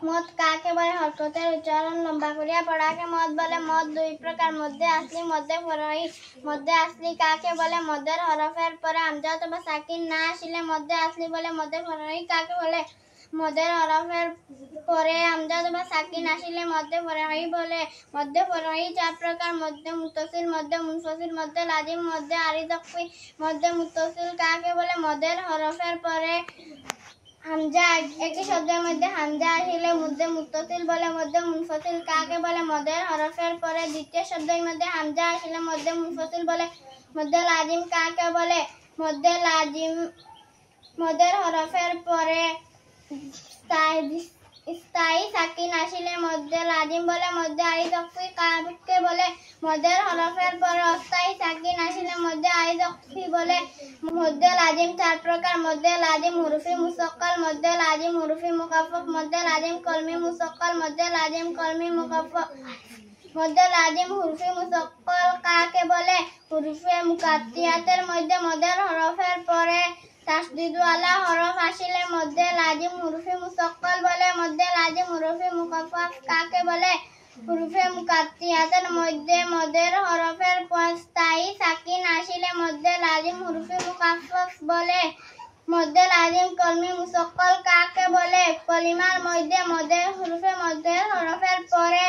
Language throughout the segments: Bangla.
মদ কাকে বলে? হরকতের উচ্চারণ লম্বা করিয়া পড়াকে মদ বলে। মদ দুই প্রকার, মধ্যে আসলি, মধ্যে ফরহি। মধ্যে আসলি কাকে বলে? মধ্যের হরফের পরে হামজা অথবা সাকিন না আসিলে মধ্যে আসলি বলে। মধ্যে ফরহি কাকে বলে? মধ্যের হরফের পরে হামজা অথবা সাকিন আসিলে মধ্যে ফরহি বলে। মধ্যে ফরহি চার প্রকার, মধ্যে মুত্তাসিল, মধ্যে মুনফাসিল, মধ্যে লাজিম, মধ্যে আরিদ ওয়াকফি। মধ্যে মুত্তাসিল কাকে বলে? মধ্যের হরফের পরে হামজা একই শব্দের মধ্যে হামজা আসিলে মধ্যে মুত্তাসিল বলে। মধ্যে মুনফাসিল কাকে বলে? মধ্যের হরফের পরে দ্বিতীয় শব্দের মধ্যে হামজা আসিলে মধ্যে মুনফাসিল বলে। মধ্যে লাজিম কাকে বলে? মধ্যে লাজিম মধ্যের হরফের পরে স্থায়ী সাকিন আসিলে মধ্যে লাজিম বলে। মধ্যে আরিদ ওয়াকফি কাকে বলে? মধ্যের হরফের পরে অস্থায়ী সাকিন আসিলে মধ্যে আরিদ ওয়াকফি বলে। মধ্যে লাজিম চার প্রকার, মধ্যে লাজিম হুরুফি মুসাক্কাল, মধ্যে লাজিম হুরুফি মুখাফফাফ, মধ্যে লাজিম কলমি মুসাক্কাল, মধ্যে লাজিম কলমি মুখাফফাফ। মধ্যে লাজিম হুরুফি মুসাক্কাল কাকে বলে? হুরুফে মুকাত্তিয়াতের মধ্যে মধ্যের হরফের পরে তাসদিদু আলা হরফ আসিলে মধ্যে লাজিম হুরুফি মুসাক্কাল বলে। মধ্যে লাজিম হুরুফি মুখাফফাফ কাকে বলে? হুরুফে মুকাত্তিয়াতের মধ্যে মধ্যের হরফের পর স্থায়ী সাকিন আসিলে মধ্যে লাজিম হুরুফি মুখাফফাফ বলে। মধ্যে লাজিম কলমি মুসাক্কাল কাকে বলে? কলিমার মধ্যে মধ্যের হরফের পরে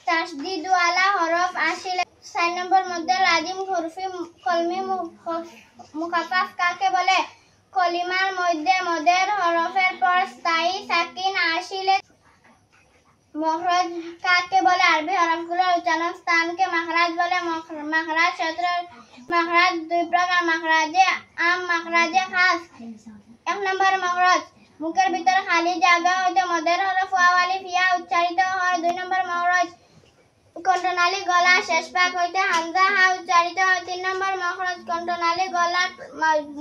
তাসদিদু আলা হরফ আসিলে 4 নম্বর মধ্যে লাজিম হুরুফি কলমি মুখাফফাফ কাকে বলে? কলিমার মধ্যে মধ্যের হরফের পর স্থায়ী সাকিন আসিলে। মখরাজ কাকে বলে? আরবি হরফগুলোর উচ্চারণ স্থানকে মাখরাজ বলে। মাখরাজ 17 মাখরাজ দুই প্রকার, মাখরাজে আম, মাখরাজে খাস। 1 নম্বর মখরাজ মুখের ভিতরে খালি জায়গা হইতে মধ্যের হরফ ওয়াও আলিফ ইয়া উচ্চারিত হয়। 2 নম্বর মখরাজ কণ্ঠনালী গলা শেষ ভাগ হইতে হামজা হা উচ্চারিত হয়। 3 নম্বর মখরাজ কণ্ঠনালী গলা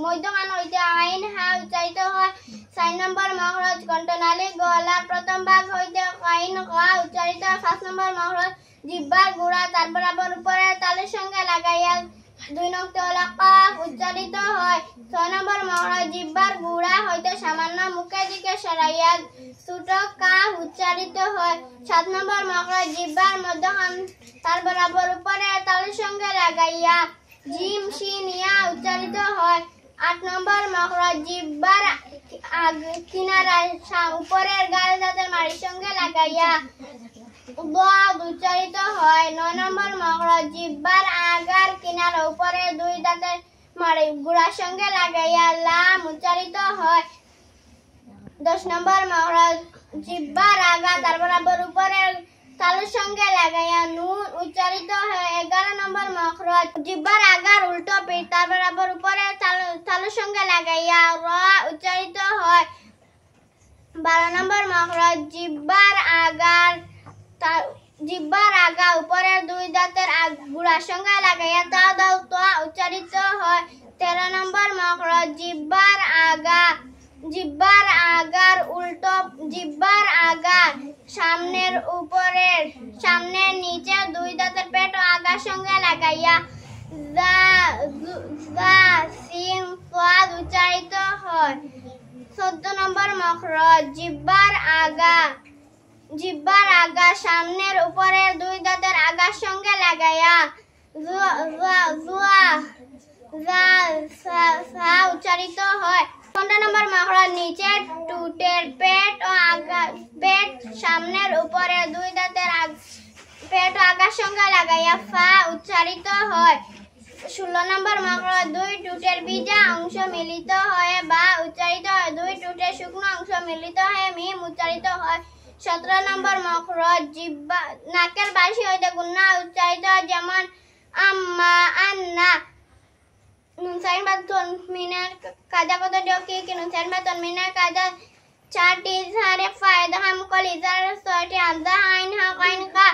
মধ্যখান হইতে আইন হা উচ্চারিত হয়। 4 নম্বর মখরাজ কণ্ঠনালী গলার প্রথম ভাগ হইতে আইন হা উচ্চারিত হয়। 5 নম্বর মখরাজ জিহ্বার গুড়া তার বরাবর উপরের তালুর সঙ্গে লাগাইয়া 2 নং তলা কাফ উচ্চারিত হয়। 6 নম্বর মখরাজ জিহ্বার গুড়া হইতে সামান্য মুখের দিকে সরাইয়া ছোট কাফ উচ্চারিত হয়। 7 নম্বর মখরাজ জিহ্বার মধ্যখান তার বরাবর উপরের তালুর সঙ্গে লাগাইয়া জিম শিন ইয়া উচ্চারিত হয়। 8 নম্বর মখরাজ জিহ্বার কিনারা উপরের গাল দাঁতের মাড়ির সঙ্গে লাগাইয়া দাদ উচ্চারিত হয়। 9 নম্বর মখরাজ জিহ্বার আগার কিনারা উপরে দুই দাঁতের মাড়ি গুড়ার সঙ্গে লাগাইয়া লাম উচ্চারিত হয়। 10 নম্বর মখরাজ জিহ্বার আগা তার বরাবর উপরের তালুর সঙ্গে লাগাইয়া নুন উচ্চারিত হয়। 11 নম্বর মখরাজ জিহ্বার আগার উল্টো পিঠ তার বরাবর উপরের তালুর সঙ্গে লাগাইয়া র উচ্চারিত হয়। 12 নম্বর মখরাজ জিহ্বার আগা উপরের দুই দাঁতের গুড়ার সঙ্গে লাগাইয়া তা দাও তা উচ্চারিত হয়। 13 নম্বর মখরাজ জিহ্বার আগার উল্টো জিহ্বার আগা সামনের নিচে দুই দাঁতের পেট ও আগার সঙ্গে লাগাইয়া সিন সাদ উচ্চারিত হয়। 14 নম্বর মখরাজ জিহ্বার আগা সামনের উপরের দুই দাঁতের আগার সঙ্গে লাগাইয়া উচ্চারিত হয়। 15 নম্বর মখরাজ নিচের টুটের পেট ও পেট সামনের উপরের দুই দাঁতের পেট ও আগার সঙ্গে লাগাইয়া ফা উচ্চারিত হয়। 16 নম্বর মখরাজ দুই টুটের ভিজা অংশ মিলিত হয়ে বা উচ্চারিত হয়। দুই টুটের শুকনো অংশ মিলিত হয়ে মিম উচ্চারিত হয়। 17 নম্বর মখরাজ জিহ্বা নাকের বাঁশি হইতে গুন্না উচ্চারিত হয়, যেমন আম্মা, আন্না। নুন সাইন বা তনমিনের কাজা কতটি কি? নুন সাইন বা তনমিনের কাজা 4টি, ইজহারে ফায়দা হামকল ইজহার 6টি, হামজা আইন হা গাইন কা।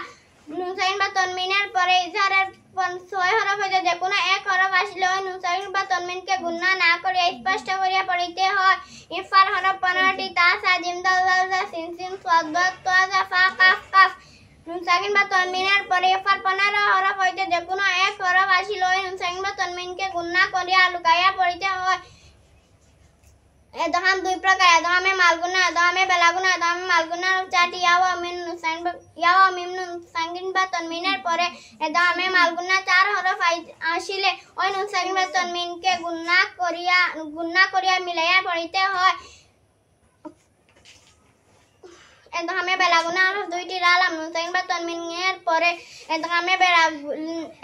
নুন সাইন বা তনমিনের পরে ইজহারের 6 হরফ হইতে যে কোনো এক হরফ আসলে ওই নুন সাইন বা তনমিনকে গুন্না না করিয়া স্পষ্ট করিয়া পড়িতে হয়। ইফার হরফ 15টি, তা সা জিম দাল জাল জা সিন সিন সাদ দাদ তা জা ফা কাফ কাফ। নুন সাকিন বা তনমিনের পরে ইফার 15 হরফ হইতে যে কোনো এক হরফ আসিলে ওই নুন সাকিন বা তনমিনকে গুন্না করিয়া লুকাইয়া পড়িতে হয়। এদহাম দুই প্রকার এদহামে মালগুনা এদহামে বেলাগুনা এদহামে মালগুনা চারটি ইয়াও মিম নুন সাকিন বা তানমিনের পরে এদহামে মালগুনা চার হরফ আসিলে ওই নুন সাকিন বা তানমিনকে গুণনা করিয়া মিলাইয়া পড়িতে হয়। এদহামে বেলাগুনা হরফ দুইটি রালাম নুন সাকিন বা তানমিনের পরে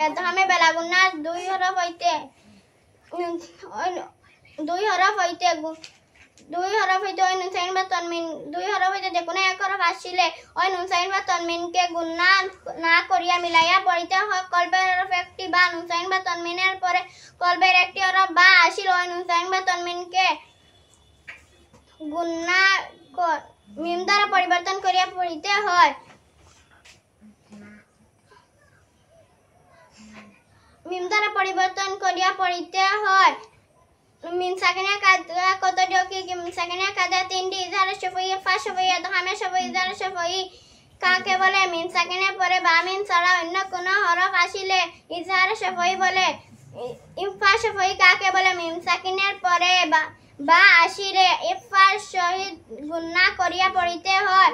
এদহামে বেলাগুনা দুই হরফ হইতে ওই নুন সাকিন বা তানমিন দুই হরফ হইতে যে কোনো এক হরফ আসিলে ওই নুন সাকিন বা তানমিনকে গুণনা না করিয়া মিলাইয়া পড়িতে হয়। কলবের হরফ একটি বা নুন সাকিন বা তানমিনের পরে কলবের একটি হরফ বা আসিলে ওই নুন সাকিন বা তানমিনকে গুণনা মিম দ্বারা পরিবর্তন করিয়া পড়িতে হয়। মিম সাকিনের কায়দা কতটি কি মিম সাকিনের কায়দা তিনটি ইজহারে শফঈ ফা শফঈ এদহামে শফঈ ইজহারে শফঈ কাকে বলে? মিম সাকিনের পরে বা মিম ছাড়া অন্য কোন হরফ আসিলে ইজহারে শফঈ বলে। ইফা শফঈ কাকে বলে? মিম সাকিনের পরে বা আসিলে ইফার সহিত গুণনা করিয়া পড়িতে হয়।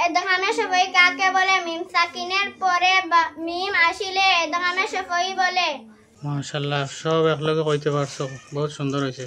এদহামে শফঈ কাকে বলে? মিম সাকিনের পরে মিম আসিলে এদহামে শফঈ বলে। মাশাআল্লাহ, সব একলগে কইতে পারছো, বহুত সুন্দর হয়েছে।